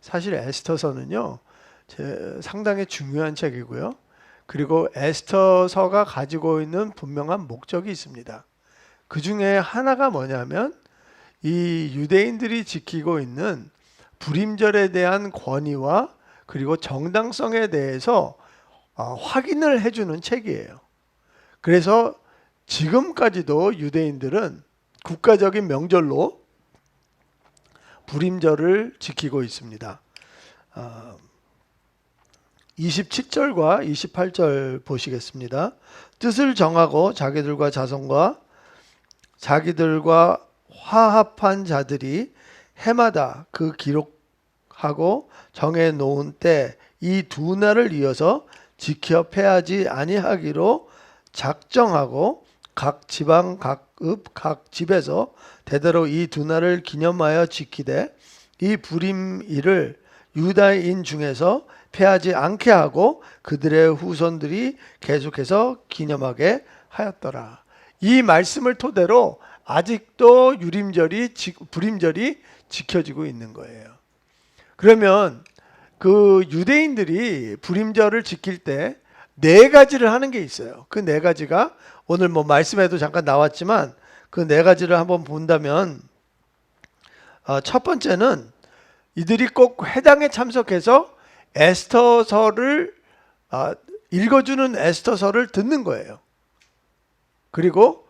사실 에스더서는요, 상당히 중요한 책이고요. 그리고 에스더서가 가지고 있는 분명한 목적이 있습니다. 그 중에 하나가 뭐냐면 이 유대인들이 지키고 있는 불임절에 대한 권위와 그리고 정당성에 대해서 확인을 해주는 책이에요. 그래서 지금까지도 유대인들은 국가적인 명절로 불임절을 지키고 있습니다. 27절과 28절 보시겠습니다. 뜻을 정하고 자기들과 자손과 자기들과 화합한 자들이 해마다 그 기록하고 정해 놓은 때 이 두 날을 이어서 지켜 패하지 아니하기로 작정하고 각 지방 각 읍 각 집에서 대대로 이 두 날을 기념하여 지키되 이 불임일을 유다인 중에서 패하지 않게 하고 그들의 후손들이 계속해서 기념하게 하였더라. 이 말씀을 토대로 아직도 불임절이 지켜지고 있는 거예요. 그러면 그 유대인들이 불임절을 지킬 때 네 가지를 하는 게 있어요. 그 네 가지가 오늘 뭐 말씀에도 잠깐 나왔지만 그 네 가지를 한번 본다면 첫 번째는 이들이 꼭 회당에 참석해서 에스더서를 읽어주는 에스더서를 듣는 거예요. 그리고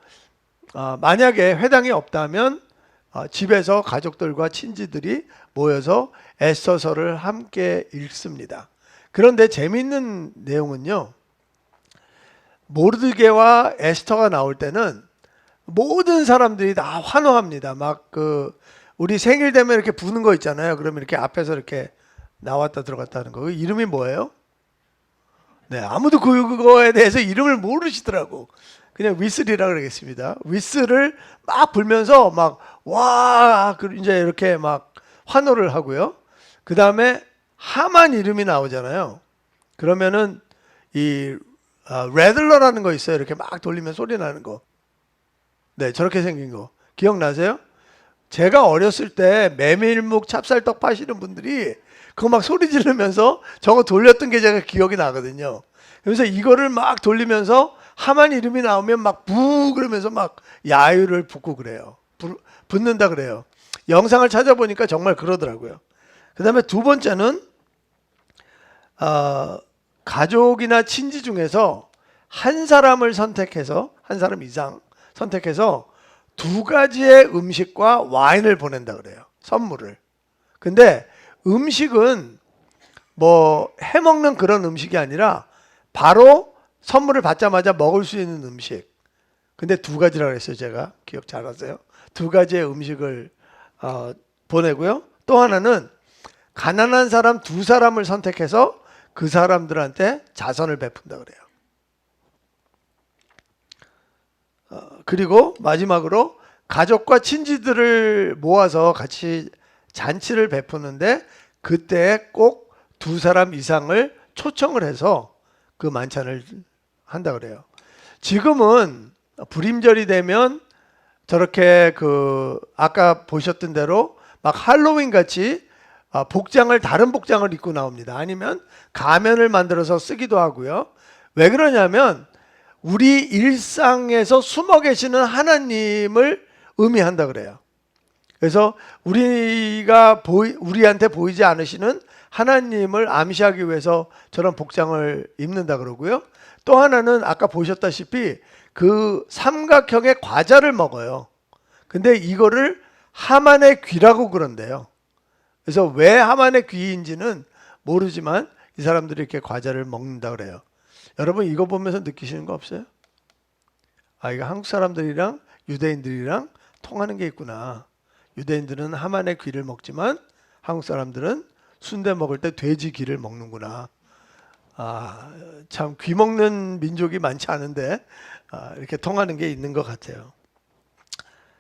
만약에 회당이 없다면 집에서 가족들과 친지들이 모여서 에스더서를 함께 읽습니다. 그런데 재미있는 내용은요, 모르드게와 에스더가 나올 때는 모든 사람들이 다 환호합니다. 막 우리 생일 되면 이렇게 부는 거 있잖아요. 그러면 이렇게 앞에서 이렇게 나왔다 들어갔다 하는 거. 그 이름이 뭐예요? 네, 아무도 그거에 대해서 이름을 모르시더라고. 그냥 위슬이라 그러겠습니다. 위슬을 막 불면서 이제 이렇게 막 환호를 하고요. 그 다음에 하만 이름이 나오잖아요. 그러면은 레들러라는 거 있어요. 이렇게 막 돌리면 소리 나는 거. 네, 저렇게 생긴 거. 기억나세요? 제가 어렸을 때 메밀묵 찹쌀떡 파시는 분들이 그거 막 소리 지르면서 저거 돌렸던 게 제가 기억이 나거든요. 그래서 이거를 막 돌리면서 하만 이름이 나오면 막 부 그러면서 막 야유를 붓고 그래요. 붓는다 그래요. 영상을 찾아보니까 정말 그러더라고요. 그 다음에 두 번째는 가족이나 친지 중에서 한 사람을 선택해서 한 사람 이상 선택해서 두 가지의 음식과 와인을 보낸다 그래요. 선물을. 근데 음식은 뭐 해먹는 그런 음식이 아니라 바로 선물을 받자마자 먹을 수 있는 음식. 근데 두 가지라 그랬어요. 제가 기억 잘하세요. 두 가지의 음식을 보내고요. 또 하나는 가난한 사람 두 사람을 선택해서 그 사람들한테 자선을 베푼다 그래요. 그리고 마지막으로 가족과 친지들을 모아서 같이 잔치를 베푸는데 그때 꼭 두 사람 이상을 초청을 해서 그 만찬을 한다 그래요. 지금은 불임절이 되면 저렇게 아까 보셨던 대로 막 할로윈 같이 다른 복장을 입고 나옵니다. 아니면 가면을 만들어서 쓰기도 하고요. 왜 그러냐면 우리 일상에서 숨어 계시는 하나님을 의미한다 그래요. 그래서 우리한테 보이지 않으시는 하나님을 암시하기 위해서 저런 복장을 입는다 그러고요. 또 하나는 아까 보셨다시피 그 삼각형의 과자를 먹어요. 근데 이거를 하만의 귀라고 그런대요. 그래서 왜 하만의 귀인지는 모르지만 이 사람들이 이렇게 과자를 먹는다 그래요. 여러분 이거 보면서 느끼시는 거 없어요? 이거 한국 사람들이랑 유대인들이랑 통하는 게 있구나. 유대인들은 하만의 귀를 먹지만 한국 사람들은 순대 먹을 때 돼지 귀를 먹는구나. 참 귀 먹는 민족이 많지 않은데 이렇게 통하는 게 있는 것 같아요.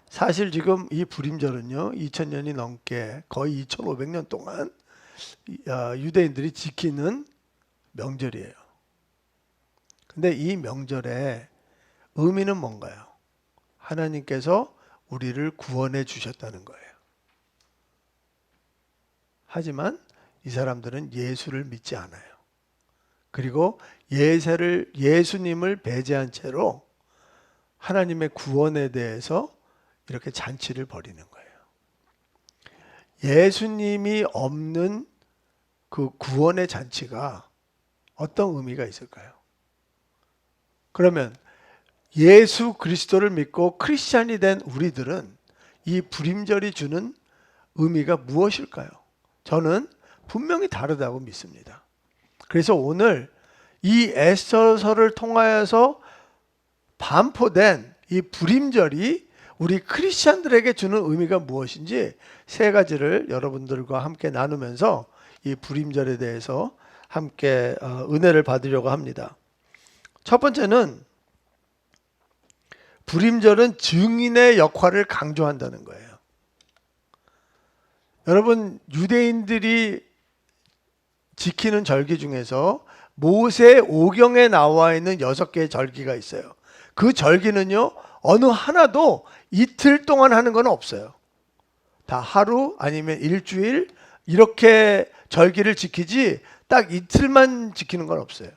사실 지금 이 불임절은요, 2000년이 넘게 거의 2500년 동안 유대인들이 지키는 명절이에요. 근데 이 명절의 의미는 뭔가요? 하나님께서 우리를 구원해 주셨다는 거예요. 하지만 이 사람들은 예수를 믿지 않아요. 그리고 예수님을 배제한 채로 하나님의 구원에 대해서 이렇게 잔치를 벌이는 거예요. 예수님이 없는 그 구원의 잔치가 어떤 의미가 있을까요? 그러면 예수 그리스도를 믿고 크리스찬이 된 우리들은 이 불임절이 주는 의미가 무엇일까요? 저는 분명히 다르다고 믿습니다. 그래서 오늘 이 에스더서를 통하여서 반포된 이 불임절이 우리 크리스찬들에게 주는 의미가 무엇인지 세 가지를 여러분들과 함께 나누면서 이 불임절에 대해서 함께 은혜를 받으려고 합니다. 첫 번째는 불임절은 증인의 역할을 강조한다는 거예요. 여러분, 유대인들이 지키는 절기 중에서 모세 오경에 나와 있는 6개의 절기가 있어요. 그 절기는요, 어느 하나도 이틀 동안 하는 건 없어요. 다 하루 아니면 일주일 이렇게 절기를 지키지 딱 이틀만 지키는 건 없어요.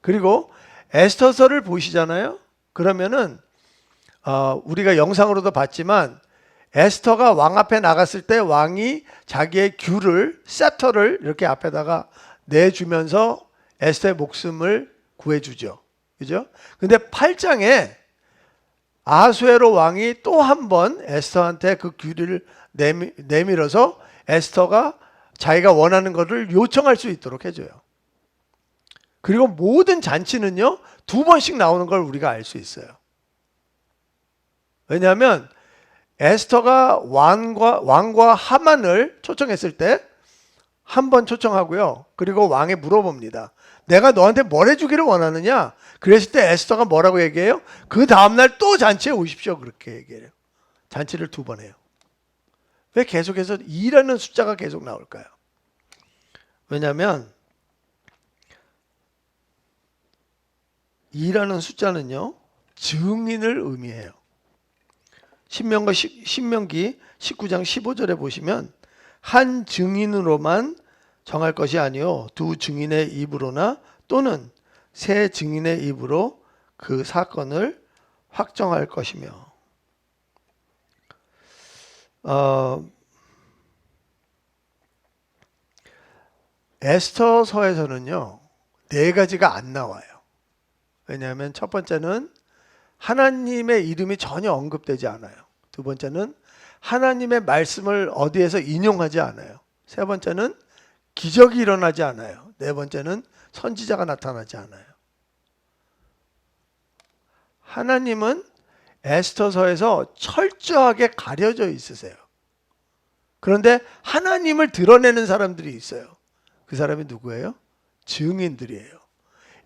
그리고 에스더서를 보시잖아요. 그러면은 우리가 영상으로도 봤지만 에스더가 왕 앞에 나갔을 때 왕이 자기의 귤을 셉터를 이렇게 앞에다가 내주면서 에스더의 목숨을 구해주죠. 그죠? 근데 8장에 아수에로 왕이 또 한 번 에스더한테 그 귤을 내밀어서 에스더가 자기가 원하는 것을 요청할 수 있도록 해줘요. 그리고 모든 잔치는요 2번씩 나오는 걸 우리가 알 수 있어요. 왜냐하면 에스더가 왕과 하만을 초청했을 때 한 번 초청하고요. 그리고 왕에 물어봅니다. 내가 너한테 뭘 해주기를 원하느냐? 그랬을 때 에스더가 뭐라고 얘기해요? 그 다음날 또 잔치에 오십시오. 그렇게 얘기해요. 잔치를 2번 해요. 왜 계속해서 2라는 숫자가 계속 나올까요? 왜냐하면 2라는 숫자는요 증인을 의미해요. 신명기 19장 15절에 보시면 한 증인으로만 정할 것이 아니요 2 증인의 입으로나 또는 3 증인의 입으로 그 사건을 확정할 것이며 에스더서에서는요 4가지가 안 나와요. 왜냐하면 첫 번째는 하나님의 이름이 전혀 언급되지 않아요. 두 번째는 하나님의 말씀을 어디에서 인용하지 않아요. 세 번째는 기적이 일어나지 않아요. 네 번째는 선지자가 나타나지 않아요. 하나님은 에스더서에서 철저하게 가려져 있으세요. 그런데 하나님을 드러내는 사람들이 있어요. 그 사람이 누구예요? 증인들이에요.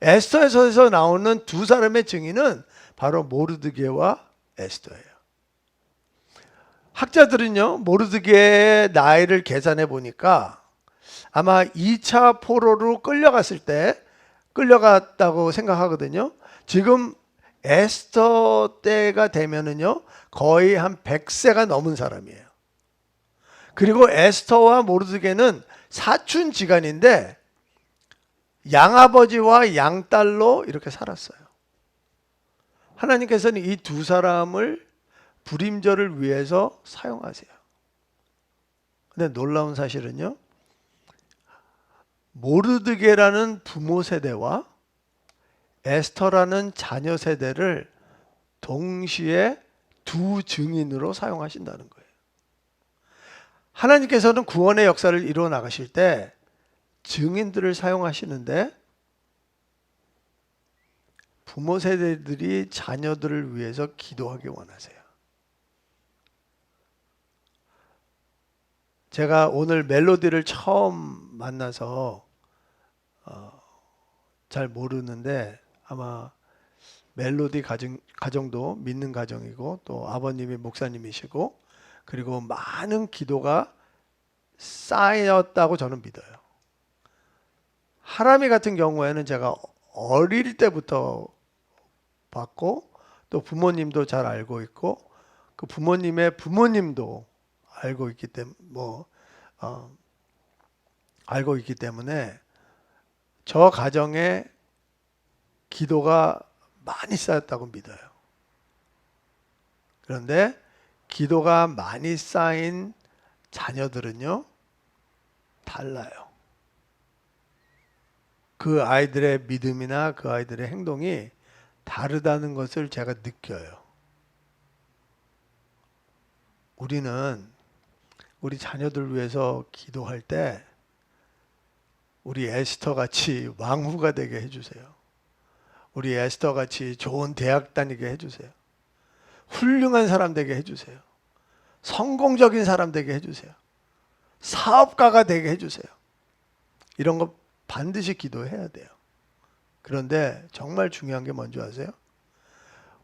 에스더서에서 나오는 2 사람의 증인은 바로 모르드게와 에스더예요. 학자들은요 모르드게의 나이를 계산해 보니까 아마 2차 포로로 끌려갔을 때 끌려갔다고 생각하거든요. 지금 에스더 때가 되면은요 거의 한 100세가 넘은 사람이에요. 그리고 에스더와 모르드게는 사촌지간인데 양아버지와 양딸로 이렇게 살았어요. 하나님께서는 이 2 사람을 불임절을 위해서 사용하세요. 근데 놀라운 사실은요 모르드게라는 부모 세대와 에스더라는 자녀 세대를 동시에 2 증인으로 사용하신다는 거예요. 하나님께서는 구원의 역사를 이루어 나가실 때 증인들을 사용하시는데 부모 세대들이 자녀들을 위해서 기도하기 원하세요. 제가 오늘 멜로디를 처음 만나서 잘 모르는데 아마 멜로디 가정도 믿는 가정이고 또 아버님이 목사님이시고 그리고 많은 기도가 쌓였다고 저는 믿어요. 하람이 같은 경우에는 제가 어릴 때부터 봤고 또 부모님도 잘 알고 있고 그 부모님의 부모님도 알고 있기 때문에 알고 있기 때문에 저 가정에 기도가 많이 쌓였다고 믿어요. 그런데 기도가 많이 쌓인 자녀들은요, 달라요. 그 아이들의 믿음이나 그 아이들의 행동이 다르다는 것을 제가 느껴요. 우리는 우리 자녀들 위해서 기도할 때 우리 에스터 같이 왕후가 되게 해주세요. 우리 에스터 같이 좋은 대학 다니게 해주세요. 훌륭한 사람 되게 해주세요. 성공적인 사람 되게 해주세요. 사업가가 되게 해주세요. 이런 거 반드시 기도해야 돼요. 그런데 정말 중요한 게 뭔지 아세요?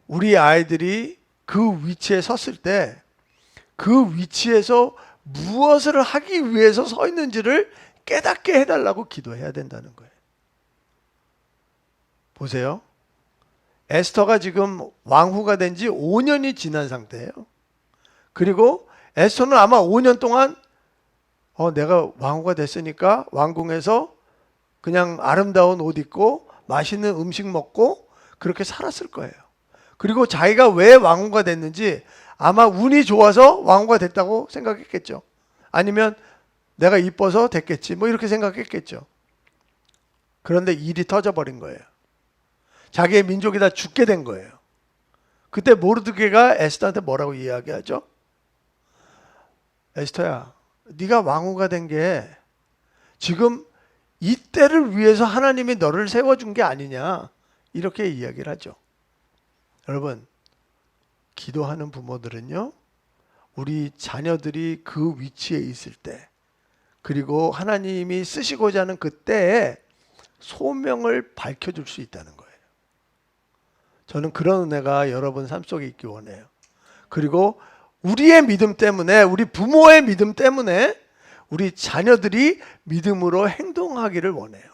우리 아이들이 그 위치에 섰을 때 그 위치에서 무엇을 하기 위해서 서 있는지를 깨닫게 해달라고 기도해야 된다는 거예요. 보세요. 에스터가 지금 왕후가 된 지 5년이 지난 상태예요. 그리고 에스터는 아마 5년 동안 내가 왕후가 됐으니까 왕궁에서 그냥 아름다운 옷 입고 맛있는 음식 먹고 그렇게 살았을 거예요. 그리고 자기가 왜 왕후가 됐는지 아마 운이 좋아서 왕후가 됐다고 생각했겠죠. 아니면 내가 이뻐서 됐겠지. 뭐 이렇게 생각했겠죠. 그런데 일이 터져버린 거예요. 자기의 민족이 다 죽게 된 거예요. 그때 모르드게가 에스더한테 뭐라고 이야기하죠? 에스더야, 네가 왕후가 된 게 지금 이때를 위해서 하나님이 너를 세워준 게 아니냐, 이렇게 이야기를 하죠. 여러분, 기도하는 부모들은요, 우리 자녀들이 그 위치에 있을 때, 그리고 하나님이 쓰시고자 하는 그때에 소명을 밝혀줄 수 있다는 거예요. 저는 그런 은혜가 여러분 삶 속에 있기 원해요. 그리고 우리의 믿음 때문에, 우리 부모의 믿음 때문에 우리 자녀들이 믿음으로 행동하기를 원해요.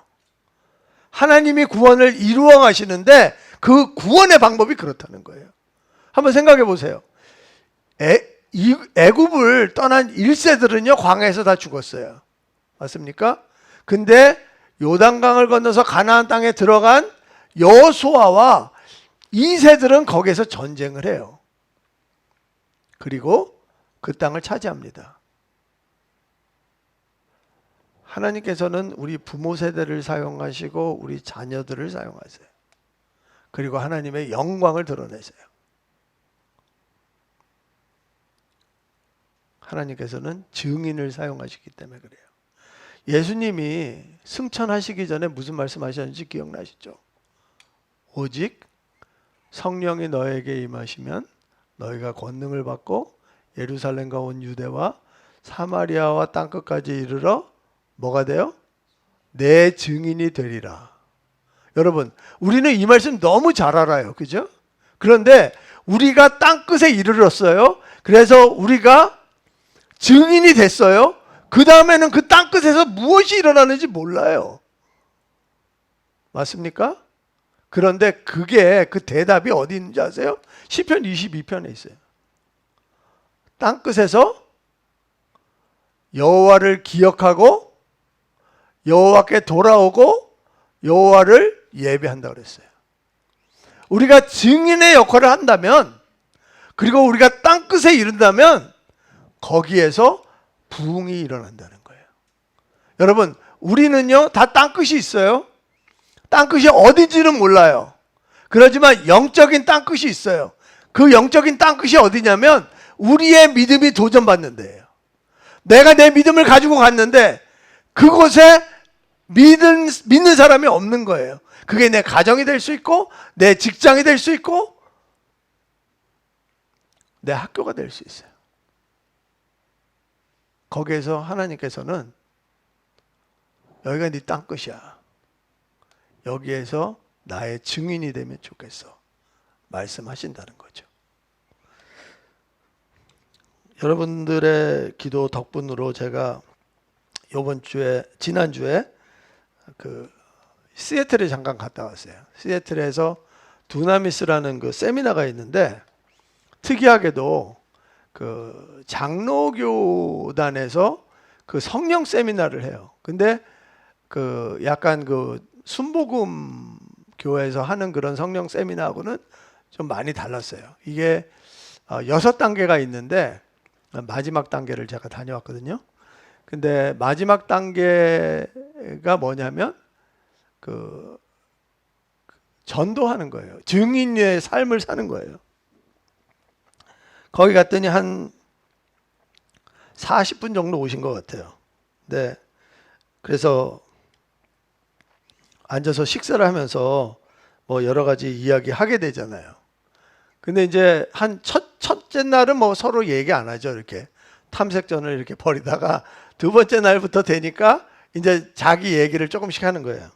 하나님이 구원을 이루어 가시는데 그 구원의 방법이 그렇다는 거예요. 한번 생각해 보세요. 애굽을 떠난 1세들은요, 광야에서 다 죽었어요. 맞습니까? 근데 요단강을 건너서 가나안 땅에 들어간 여호수아와 2세들은 거기에서 전쟁을 해요. 그리고 그 땅을 차지합니다. 하나님께서는 우리 부모 세대를 사용하시고 우리 자녀들을 사용하세요. 그리고 하나님의 영광을 드러내세요. 하나님께서는 증인을 사용하시기 때문에 그래요. 예수님이 승천하시기 전에 무슨 말씀하셨는지 기억나시죠? 오직 성령이 너에게 임하시면 너희가 권능을 받고 예루살렘과 온 유대와 사마리아와 땅끝까지 이르러 뭐가 돼요? 내 증인이 되리라. 여러분, 우리는 이 말씀 너무 잘 알아요. 그죠? 그런데 우리가 땅끝에 이르렀어요. 그래서 우리가 증인이 됐어요. 그 다음에는 그 땅끝에서 무엇이 일어나는지 몰라요. 맞습니까? 그런데 그게 그 대답이 어디 있는지 아세요? 시편 22편에 있어요. 땅끝에서 여호와를 기억하고 여호와께 돌아오고 여호와를 예배한다고 그랬어요. 우리가 증인의 역할을 한다면, 그리고 우리가 땅끝에 이른다면 거기에서 부흥이 일어난다는 거예요. 여러분, 우리는요 다 땅끝이 있어요. 땅끝이 어딘지는 몰라요. 그렇지만 영적인 땅끝이 있어요. 그 영적인 땅끝이 어디냐면 우리의 믿음이 도전받는 데예요. 내가 내 믿음을 가지고 갔는데 그곳에 믿는 사람이 없는 거예요. 그게 내 가정이 될 수 있고 내 직장이 될 수 있고 내 학교가 될 수 있어요. 거기에서 하나님께서는 여기가 네 땅끝이야. 여기에서 나의 증인이 되면 좋겠어. 말씀하신다는 거죠. 여러분들의 기도 덕분으로 제가 지난주에 시애틀에 잠깐 갔다 왔어요. 시애틀에서 두나미스라는 그 세미나가 있는데, 특이하게도 그 장로교단에서 그 성령 세미나를 해요. 근데 그 약간 그 순복음 교회에서 하는 그런 성령 세미나하고는 좀 많이 달랐어요. 이게 6단계가 있는데 마지막 단계를 제가 다녀왔거든요. 근데 마지막 단계가 뭐냐면 그 전도하는 거예요. 증인의 삶을 사는 거예요. 거기 갔더니 한 40분 정도 오신 것 같아요. 네. 그래서 앉아서 식사를 하면서 뭐 여러 가지 이야기 하게 되잖아요. 근데 이제 한 첫째 날은 뭐 서로 얘기 안 하죠. 이렇게 탐색전을 이렇게 벌이다가 두 번째 날부터 되니까 이제 자기 얘기를 조금씩 하는 거예요.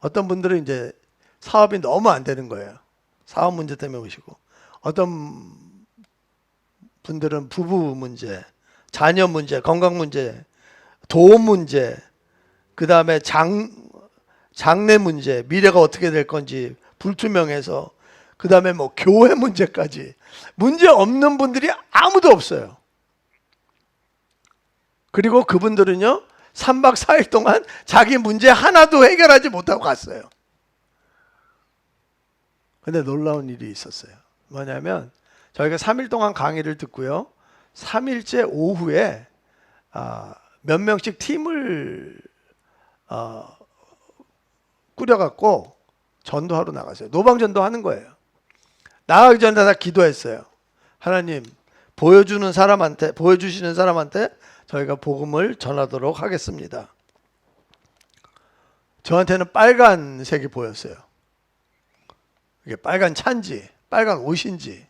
어떤 분들은 이제 사업이 너무 안 되는 거예요. 사업 문제 때문에 오시고. 어떤 분들은 부부 문제, 자녀 문제, 건강 문제, 돈 문제, 그 다음에 장래 문제, 미래가 어떻게 될 건지 불투명해서, 그 다음에 뭐 교회 문제까지. 문제 없는 분들이 아무도 없어요. 그리고 그분들은요, 3박 4일 동안 자기 문제 하나도 해결하지 못하고 갔어요. 근데 놀라운 일이 있었어요. 뭐냐면 저희가 3일 동안 강의를 듣고요. 3일째 오후에 몇 명씩 팀을 꾸려갖고 전도하러 나갔어요. 노방전도 하는 거예요. 나가기 전에 다 기도했어요. 하나님, 보여주시는 사람한테 저희가 복음을 전하도록 하겠습니다. 저한테는 빨간색이 보였어요. 이게 빨간 차인지, 빨간 옷인지,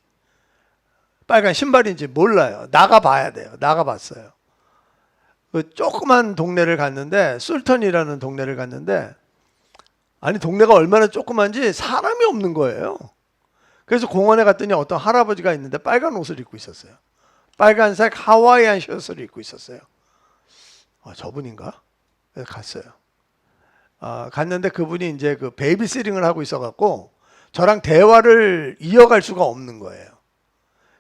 빨간 신발인지 몰라요. 나가봐야 돼요. 나가봤어요. 그 조그만 동네를 갔는데, 술턴이라는 동네를 갔는데, 아니 동네가 얼마나 조그만지 사람이 없는 거예요. 그래서 공원에 갔더니 어떤 할아버지가 있는데 빨간 옷을 입고 있었어요. 빨간색 하와이안 셔츠를 입고 있었어요. 저분인가? 그래서 갔어요. 갔는데 그분이 이제 그 베이비시팅을 하고 있어갖고 저랑 대화를 이어갈 수가 없는 거예요.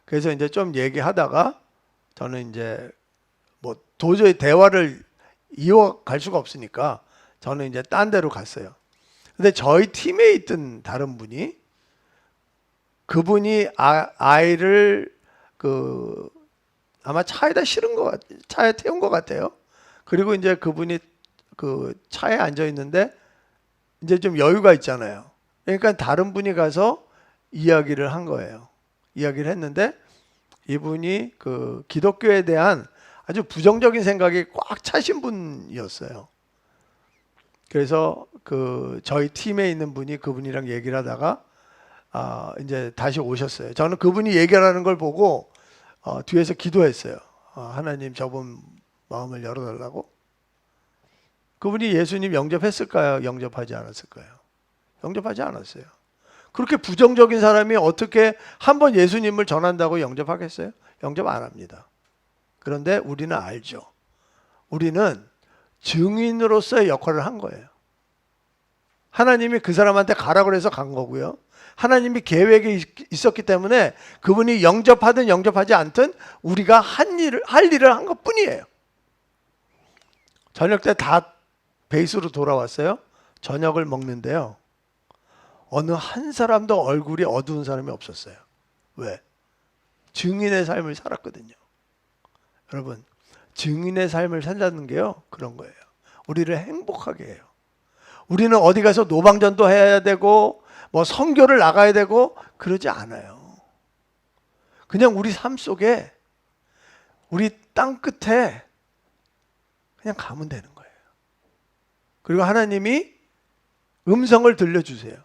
그래서 이제 좀 얘기하다가 저는 이제 뭐 도저히 대화를 이어갈 수가 없으니까 저는 이제 딴 데로 갔어요. 근데 저희 팀에 있던 다른 분이 그분이 아이를 아마 차에다 차에 태운 것 같아요. 그리고 이제 그분이 그 차에 앉아 있는데 이제 좀 여유가 있잖아요. 그러니까 다른 분이 가서 이야기를 한 거예요. 이야기를 했는데 이분이 그 기독교에 대한 아주 부정적인 생각이 꽉 차신 분이었어요. 그래서 그 저희 팀에 있는 분이 그분이랑 얘기를 하다가 이제 다시 오셨어요. 저는 그분이 얘기하는 걸 보고 뒤에서 기도했어요. 하나님 저분 마음을 열어달라고. 그분이 예수님 영접했을까요? 영접하지 않았을까요? 영접하지 않았어요. 그렇게 부정적인 사람이 어떻게 한번 예수님을 전한다고 영접하겠어요? 영접 안 합니다. 그런데 우리는 알죠. 우리는 증인으로서의 역할을 한 거예요. 하나님이 그 사람한테 가라고 해서 간 거고요. 하나님이 계획이 있었기 때문에 그분이 영접하든 영접하지 않든 우리가 할 일을 한 것뿐이에요. 저녁 때 다 베이스로 돌아왔어요. 저녁을 먹는데요. 어느 한 사람도 얼굴이 어두운 사람이 없었어요. 왜? 증인의 삶을 살았거든요. 여러분, 증인의 삶을 산다는 게요, 그런 거예요. 우리를 행복하게 해요. 우리는 어디 가서 노방전도 해야 되고 뭐 선교를 나가야 되고 그러지 않아요. 그냥 우리 삶 속에 우리 땅 끝에 그냥 가면 되는 거예요. 그리고 하나님이 음성을 들려주세요.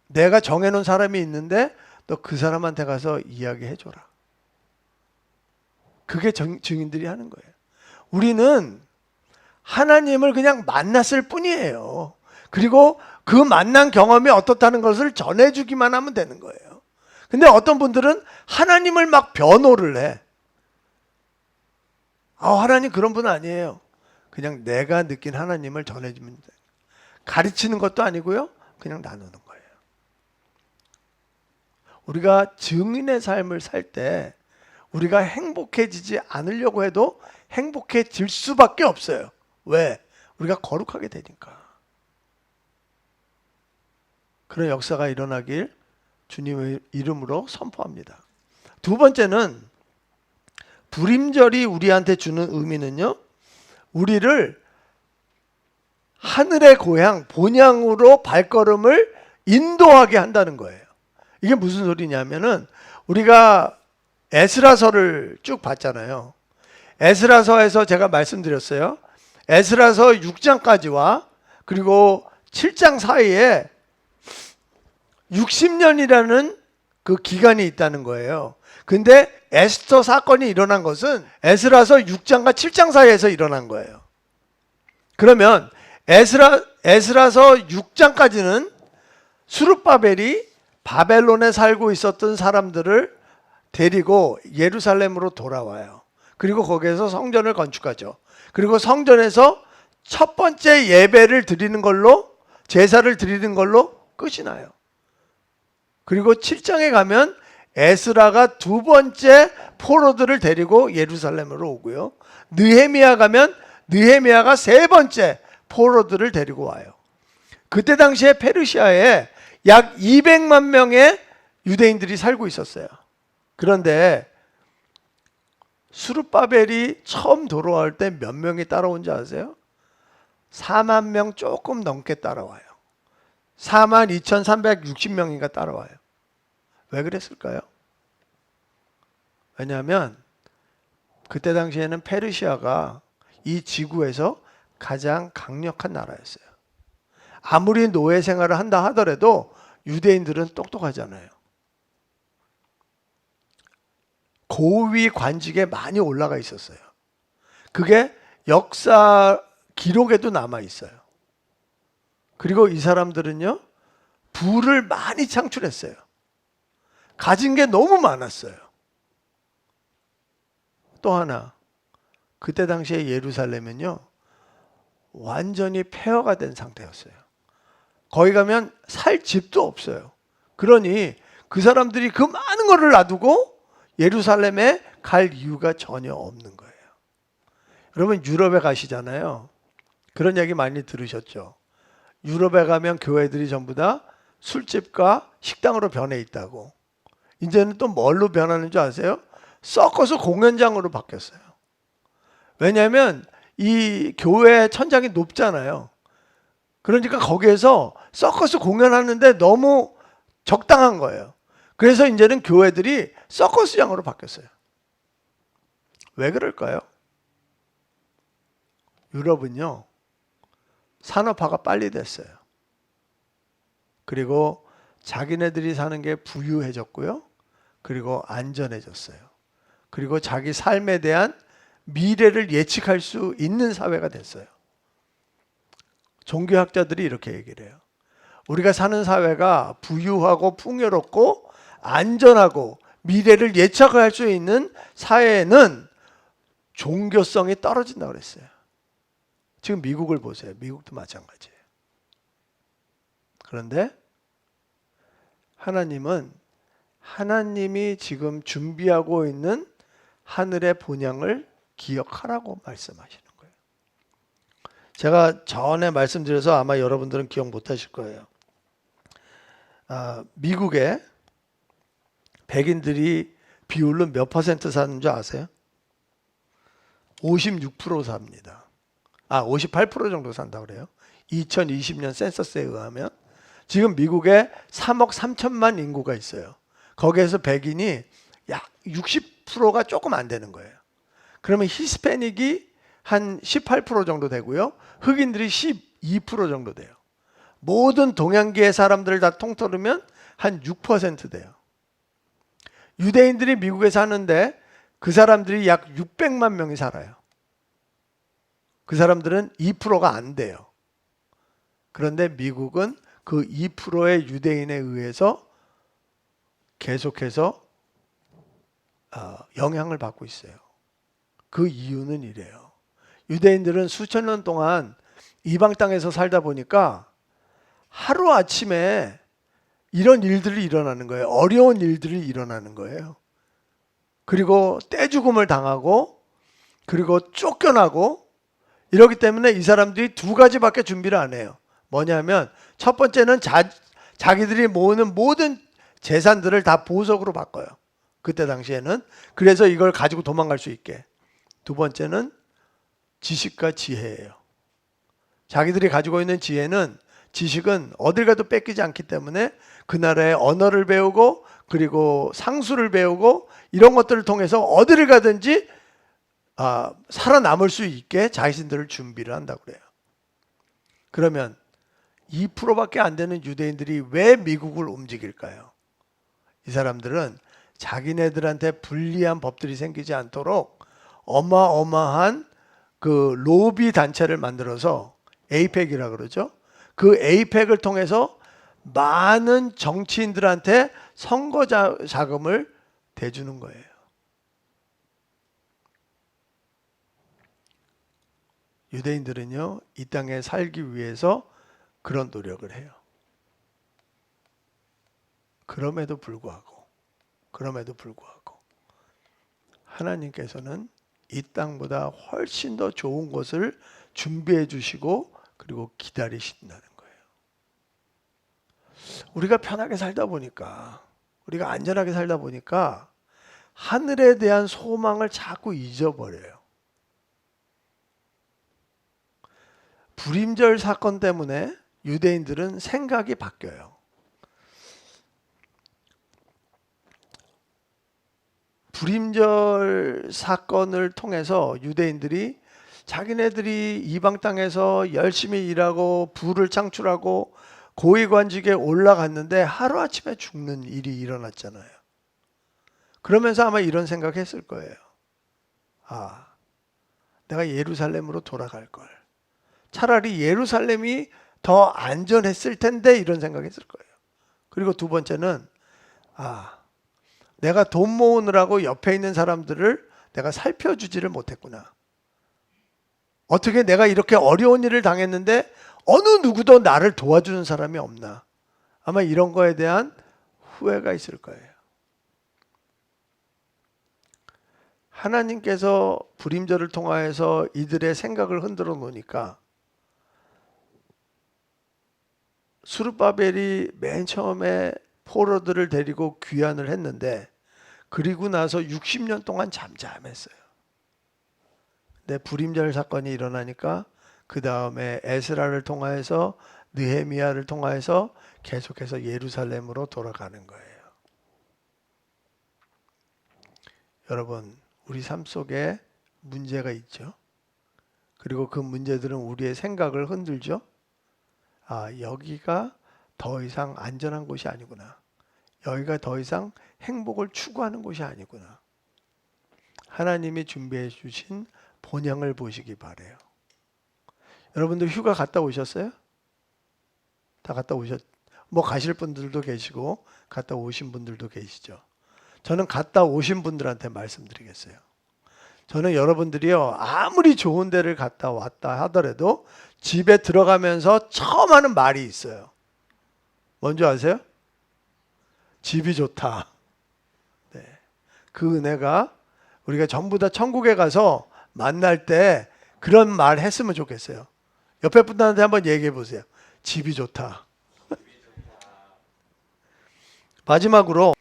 내가 정해놓은 사람이 있는데 너 그 사람한테 가서 이야기해줘라. 그게 증인들이 하는 거예요. 우리는 하나님을 그냥 만났을 뿐이에요. 그리고 그 만난 경험이 어떻다는 것을 전해주기만 하면 되는 거예요. 근데 어떤 분들은 하나님을 막 변호를 해. 하나님 그런 분 아니에요. 그냥 내가 느낀 하나님을 전해주면 돼. 가르치는 것도 아니고요. 그냥 나누는 거예요. 우리가 증인의 삶을 살 때 우리가 행복해지지 않으려고 해도 행복해질 수밖에 없어요. 왜? 우리가 거룩하게 되니까. 그런 역사가 일어나길 주님의 이름으로 선포합니다. 두 번째는 불임절이 우리한테 주는 의미는요, 우리를 하늘의 고향, 본향으로 발걸음을 인도하게 한다는 거예요. 이게 무슨 소리냐면은 우리가 에스라서를 쭉 봤잖아요. 에스라서에서 제가 말씀드렸어요. 에스라서 6장까지와 그리고 7장 사이에 60년이라는 그 기간이 있다는 거예요. 근데 에스더 사건이 일어난 것은 에스라서 6장과 7장 사이에서 일어난 거예요. 그러면 에스라서 6장까지는 수룹바벨이 바벨론에 살고 있었던 사람들을 데리고 예루살렘으로 돌아와요. 그리고 거기에서 성전을 건축하죠. 그리고 성전에서 첫 번째 예배를 드리는 걸로, 제사를 드리는 걸로 끝이 나요. 그리고 7장에 가면 에스라가 두 번째 포로들을 데리고 예루살렘으로 오고요. 느헤미야 가면 느헤미야가 세 번째 포로들을 데리고 와요. 그때 당시에 페르시아에 약 200만 명의 유대인들이 살고 있었어요. 그런데 수룹바벨이 처음 돌아올 때 몇 명이 따라온 줄 아세요? 4만 명 조금 넘게 따라와요. 42,360명인가 따라와요. 왜 그랬을까요? 왜냐하면 그때 당시에는 페르시아가 이 지구에서 가장 강력한 나라였어요. 아무리 노예 생활을 한다 하더라도 유대인들은 똑똑하잖아요. 고위 관직에 많이 올라가 있었어요. 그게 역사 기록에도 남아 있어요. 그리고 이 사람들은요, 부를 많이 창출했어요. 가진 게 너무 많았어요. 또 하나, 그때 당시에 예루살렘은요, 완전히 폐허가 된 상태였어요. 거기 가면 살 집도 없어요. 그러니 그 사람들이 그 많은 거를 놔두고 예루살렘에 갈 이유가 전혀 없는 거예요. 여러분 유럽에 가시잖아요. 그런 얘기 많이 들으셨죠. 유럽에 가면 교회들이 전부 다 술집과 식당으로 변해 있다고. 이제는 또 뭘로 변하는 줄 아세요? 서커스 공연장으로 바뀌었어요. 왜냐하면 이 교회 천장이 높잖아요. 그러니까 거기에서 서커스 공연하는데 너무 적당한 거예요. 그래서 이제는 교회들이 서커스장으로 바뀌었어요. 왜 그럴까요? 유럽은요, 산업화가 빨리 됐어요. 그리고 자기네들이 사는 게 부유해졌고요. 그리고 안전해졌어요. 그리고 자기 삶에 대한 미래를 예측할 수 있는 사회가 됐어요. 종교학자들이 이렇게 얘기를 해요. 우리가 사는 사회가 부유하고 풍요롭고 안전하고 미래를 예측할 수 있는 사회는 종교성이 떨어진다고 그랬어요. 지금 미국을 보세요. 미국도 마찬가지예요. 그런데 하나님은 하나님이 지금 준비하고 있는 하늘의 본향을 기억하라고 말씀하시는 거예요. 제가 전에 말씀드려서 아마 여러분들은 기억 못 하실 거예요. 미국에 백인들이 비율로 몇 퍼센트 사는 줄 아세요? 56% 삽니다. 58% 정도 산다고 그래요. 2020년 센서스에 의하면 지금 미국에 3억 3천만 인구가 있어요. 거기에서 백인이 약 60%가 조금 안 되는 거예요. 그러면 히스패닉이 한 18% 정도 되고요. 흑인들이 12% 정도 돼요. 모든 동양계의 사람들을 다 통틀으면 한 6% 돼요. 유대인들이 미국에 사는데 그 사람들이 약 600만 명이 살아요. 그 사람들은 2%가 안 돼요. 그런데 미국은 그 2%의 유대인에 의해서 계속해서 영향을 받고 있어요. 그 이유는 이래요. 유대인들은 수천 년 동안 이방 땅에서 살다 보니까 하루아침에 이런 일들이 일어나는 거예요. 어려운 일들이 일어나는 거예요. 그리고 떼죽음을 당하고 그리고 쫓겨나고 이러기 때문에 이 사람들이 두 가지밖에 준비를 안 해요. 뭐냐면 첫 번째는 자기들이 모으는 모든 재산들을 다 보석으로 바꿔요. 그때 당시에는. 그래서 이걸 가지고 도망갈 수 있게. 두 번째는 지식과 지혜예요. 자기들이 가지고 있는 지식은 어딜 가도 뺏기지 않기 때문에 그 나라의 언어를 배우고 그리고 상수를 배우고 이런 것들을 통해서 어디를 가든지 살아남을 수 있게 자신들을 준비를 한다고 그래요. 그러면 2%밖에 안 되는 유대인들이 왜 미국을 움직일까요? 이 사람들은 자기네들한테 불리한 법들이 생기지 않도록 어마어마한 그 로비 단체를 만들어서 에이펙이라 그러죠. 그 에이펙을 통해서 많은 정치인들한테 선거 자금을 대주는 거예요. 유대인들은요, 이 땅에 살기 위해서 그런 노력을 해요. 그럼에도 불구하고 하나님께서는 이 땅보다 훨씬 더 좋은 것을 준비해 주시고 그리고 기다리신다는 거예요. 우리가 편하게 살다 보니까, 우리가 안전하게 살다 보니까 하늘에 대한 소망을 자꾸 잊어버려요. 불임절 사건 때문에 유대인들은 생각이 바뀌어요. 불임절 사건을 통해서 유대인들이 자기네들이 이방 땅에서 열심히 일하고 부를 창출하고 고위관직에 올라갔는데 하루아침에 죽는 일이 일어났잖아요. 그러면서 아마 이런 생각했을 거예요. 내가 예루살렘으로 돌아갈 걸. 차라리 예루살렘이 더 안전했을 텐데 이런 생각했을 거예요. 그리고 두 번째는 내가 돈 모으느라고 옆에 있는 사람들을 내가 살펴주지를 못했구나. 어떻게 내가 이렇게 어려운 일을 당했는데 어느 누구도 나를 도와주는 사람이 없나. 아마 이런 거에 대한 후회가 있을 거예요. 하나님께서 불임절을 통하여서 이들의 생각을 흔들어 놓으니까 스룹바벨이 맨 처음에 포로들을 데리고 귀환을 했는데 그리고 나서 60년 동안 잠잠했어요. 근데 불임절 사건이 일어나니까 그 다음에 에스라를 통하여서 느헤미야를 통하여서 계속해서 예루살렘으로 돌아가는 거예요. 여러분, 우리 삶 속에 문제가 있죠. 그리고 그 문제들은 우리의 생각을 흔들죠. 여기가 더 이상 안전한 곳이 아니구나. 여기가 더 이상 행복을 추구하는 곳이 아니구나. 하나님이 준비해 주신 본향을 보시기 바래요. 여러분들 휴가 갔다 오셨어요? 다 갔다 뭐 가실 분들도 계시고 갔다 오신 분들도 계시죠. 저는 갔다 오신 분들한테 말씀드리겠어요. 저는 여러분들이요, 아무리 좋은 데를 갔다 왔다 하더라도 집에 들어가면서 처음 하는 말이 있어요. 뭔지 아세요? 집이 좋다. 네. 그 은혜가 우리가 전부 다 천국에 가서 만날 때 그런 말 했으면 좋겠어요. 옆에 분들한테 한번 얘기해 보세요. 집이 좋다. 마지막으로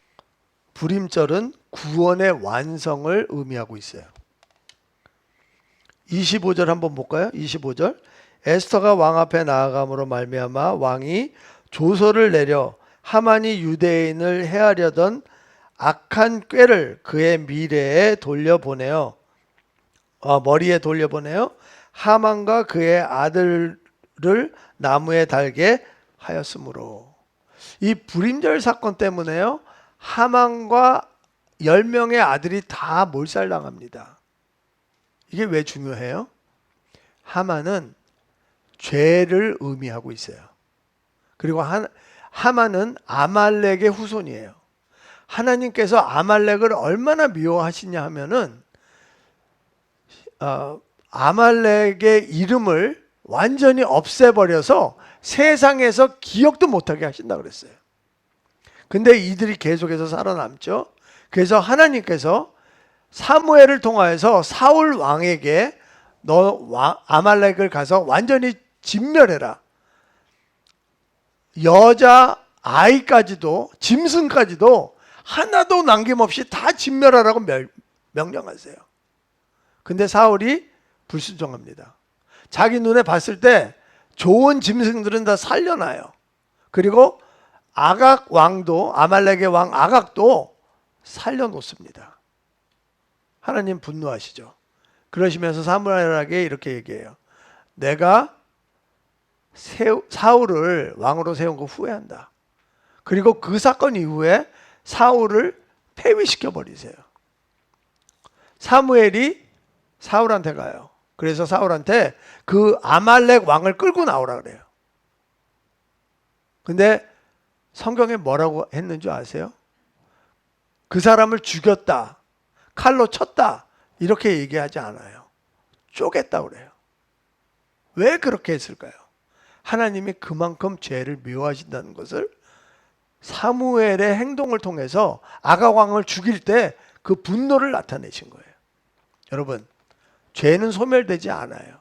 불임절은 구원의 완성을 의미하고 있어요. 25절 한번 볼까요? 25절. 에스더가 왕 앞에 나아감으로 말미암아 왕이 조서를 내려 하만이 유대인을 해하려던 악한 꾀를 그의 미래에 돌려보내어 머리에 돌려보내어 하만과 그의 아들을 나무에 달게 하였으므로. 이 불임절 사건 때문에요, 하만과 10명의 아들이 다 몰살당합니다. 이게 왜 중요해요? 하만은 죄를 의미하고 있어요. 그리고 하만은 아말렉의 후손이에요. 하나님께서 아말렉을 얼마나 미워하시냐 하면은 아말렉의 이름을 완전히 없애버려서 세상에서 기억도 못하게 하신다 그랬어요. 근데 이들이 계속해서 살아남죠. 그래서 하나님께서 사무엘을 통하여서 사울 왕에게 너 아말렉을 가서 완전히 진멸해라. 여자 아이까지도 짐승까지도 하나도 남김없이 다 진멸하라고 명령하세요. 근데 사울이 불순종합니다. 자기 눈에 봤을 때 좋은 짐승들은 다 살려놔요. 그리고 아각 왕도, 아말렉의 왕 아각도 살려놓습니다. 하나님 분노하시죠. 그러시면서 사무엘에게 이렇게 얘기해요. 내가 사울을 왕으로 세운 거 후회한다. 그리고 그 사건 이후에 사울을 폐위시켜 버리세요. 사무엘이 사울한테 가요. 그래서 사울한테 그 아말렉 왕을 끌고 나오라 그래요. 근데 성경에 뭐라고 했는 줄 아세요? 그 사람을 죽였다, 칼로 쳤다 이렇게 얘기하지 않아요. 쪼갰다 그래요. 왜 그렇게 했을까요? 하나님이 그만큼 죄를 미워하신다는 것을 사무엘의 행동을 통해서 아각 왕을 죽일 때 그 분노를 나타내신 거예요. 여러분, 죄는 소멸되지 않아요.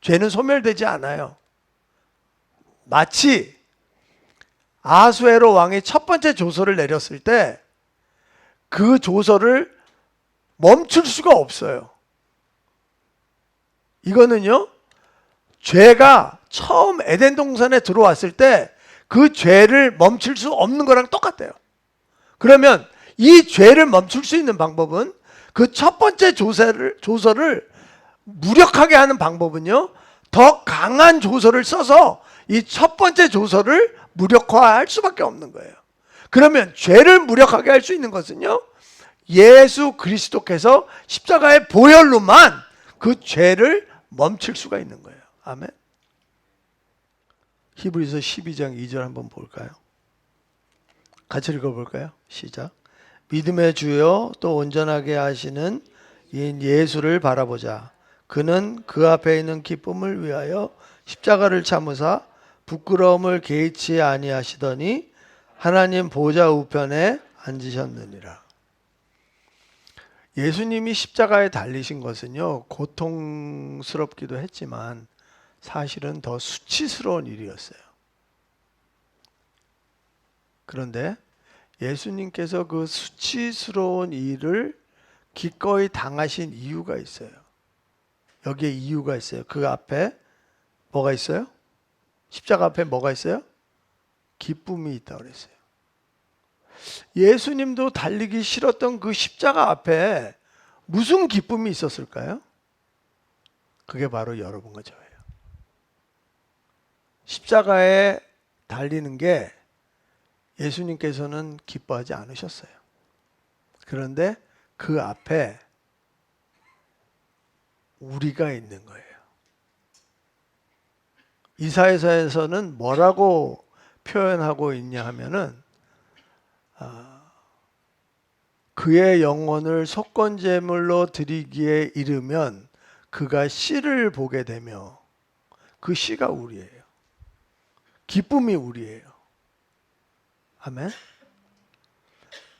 죄는 소멸되지 않아요. 마치 아수에로 왕이 첫 번째 조서를 내렸을 때 그 조서를 멈출 수가 없어요. 이거는요, 죄가 처음 에덴 동산에 들어왔을 때 그 죄를 멈출 수 없는 거랑 똑같아요. 그러면 이 죄를 멈출 수 있는 방법은 그 첫 번째 조서를 무력하게 하는 방법은요, 더 강한 조서를 써서 이 첫 번째 조서를 무력화할 수밖에 없는 거예요. 그러면 죄를 무력하게 할 수 있는 것은요, 예수 그리스도께서 십자가의 보혈로만 그 죄를 멈출 수가 있는 거예요. 아멘. 히브리서 12장 2절 한번 볼까요? 같이 읽어볼까요? 시작. 믿음의 주여 또 온전하게 하시는 이 예수를 바라보자. 그는 그 앞에 있는 기쁨을 위하여 십자가를 참으사 부끄러움을 개의치 아니하시더니 하나님 보좌 우편에 앉으셨느니라. 예수님이 십자가에 달리신 것은요, 고통스럽기도 했지만 사실은 더 수치스러운 일이었어요. 그런데 예수님께서 그 수치스러운 일을 기꺼이 당하신 이유가 있어요. 여기에 이유가 있어요. 그 앞에 뭐가 있어요? 십자가 앞에 뭐가 있어요? 기쁨이 있다고 그랬어요. 예수님도 달리기 싫었던 그 십자가 앞에 무슨 기쁨이 있었을까요? 그게 바로 여러분과 저예요. 십자가에 달리는 게 예수님께서는 기뻐하지 않으셨어요. 그런데 그 앞에 우리가 있는 거예요. 이사야서에서는 뭐라고 표현하고 있냐 하면은 그의 영혼을 속건제물로 드리기에 이르면 그가 씨를 보게 되며, 그 씨가 우리예요. 기쁨이 우리예요. 아멘.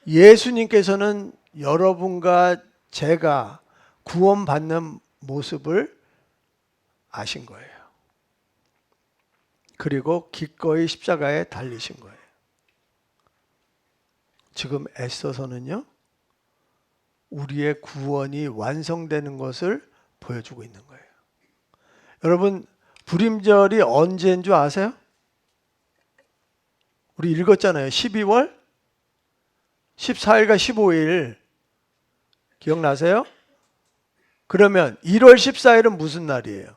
예수님께서는 여러분과 제가 구원받는 모습을 아신 거예요. 그리고 기꺼이 십자가에 달리신 거예요. 지금 애써서는요, 우리의 구원이 완성되는 것을 보여주고 있는 거예요. 여러분, 불임절이 언제인 줄 아세요? 우리 읽었잖아요. 12월 14일과 15일 기억나세요? 그러면 1월 14일은 무슨 날이에요?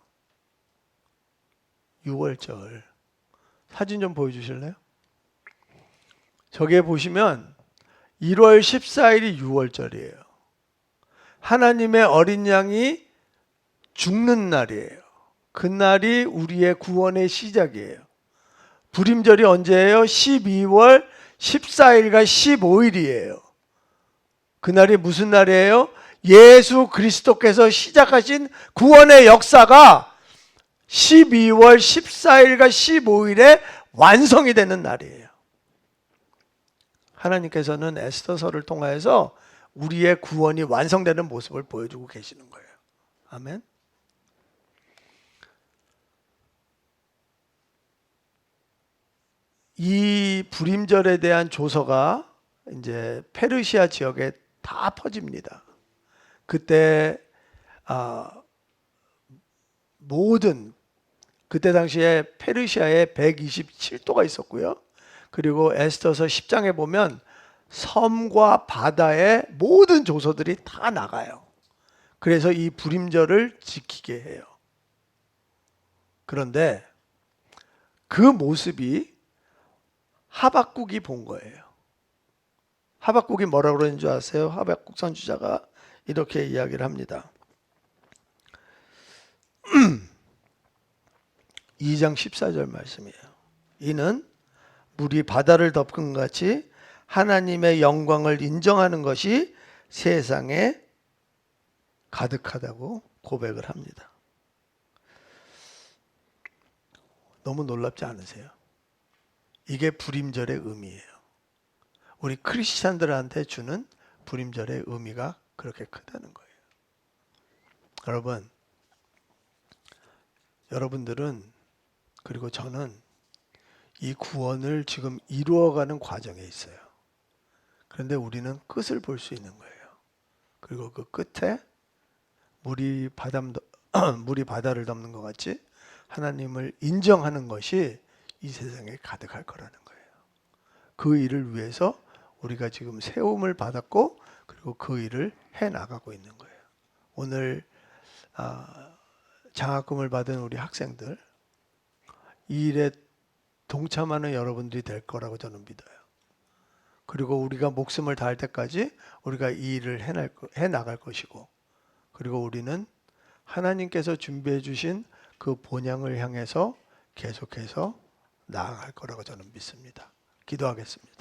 6월절. 사진 좀 보여주실래요? 저기에 보시면 1월 14일이 6월절이에요. 하나님의 어린 양이 죽는 날이에요. 그날이 우리의 구원의 시작이에요. 불임절이 언제예요? 12월 14일과 15일이에요. 그날이 무슨 날이에요? 예수 그리스도께서 시작하신 구원의 역사가 12월 14일과 15일에 완성이 되는 날이에요. 하나님께서는 에스더서를 통하여서 우리의 구원이 완성되는 모습을 보여주고 계시는 거예요. 아멘. 이 불임절에 대한 조서가 이제 페르시아 지역에 다 퍼집니다. 그때 모든 그때 당시에 페르시아에 127도가 있었고요. 그리고 에스더서 10장에 보면 섬과 바다의 모든 조서들이 다 나가요. 그래서 이 불임절을 지키게 해요. 그런데 그 모습이 하박국이 본 거예요. 하박국이 뭐라고 그러는 줄 아세요? 하박국 선지자가 이렇게 이야기를 합니다. 2장 14절 말씀이에요. 이는 물이 바다를 덮은 것 같이 하나님의 영광을 인정하는 것이 세상에 가득하다고 고백을 합니다. 너무 놀랍지 않으세요? 이게 불임절의 의미예요. 우리 크리스찬들한테 주는 불임절의 의미가 그렇게 크다는 거예요. 여러분, 여러분들은 그리고 저는 이 구원을 지금 이루어가는 과정에 있어요. 그런데 우리는 끝을 볼 수 있는 거예요. 그리고 그 끝에 물이 바다를 덮는 것 같이 하나님을 인정하는 것이 이 세상에 가득할 거라는 거예요. 그 일을 위해서 우리가 지금 세움을 받았고 그리고 그 일을 해나가고 있는 거예요. 오늘 장학금을 받은 우리 학생들, 이 일에 동참하는 여러분들이 될 거라고 저는 믿어요. 그리고 우리가 목숨을 다할 때까지 우리가 이 일을 해나갈 것이고, 그리고 우리는 하나님께서 준비해 주신 그 본향을 향해서 계속해서 나아갈 거라고 저는 믿습니다. 기도하겠습니다.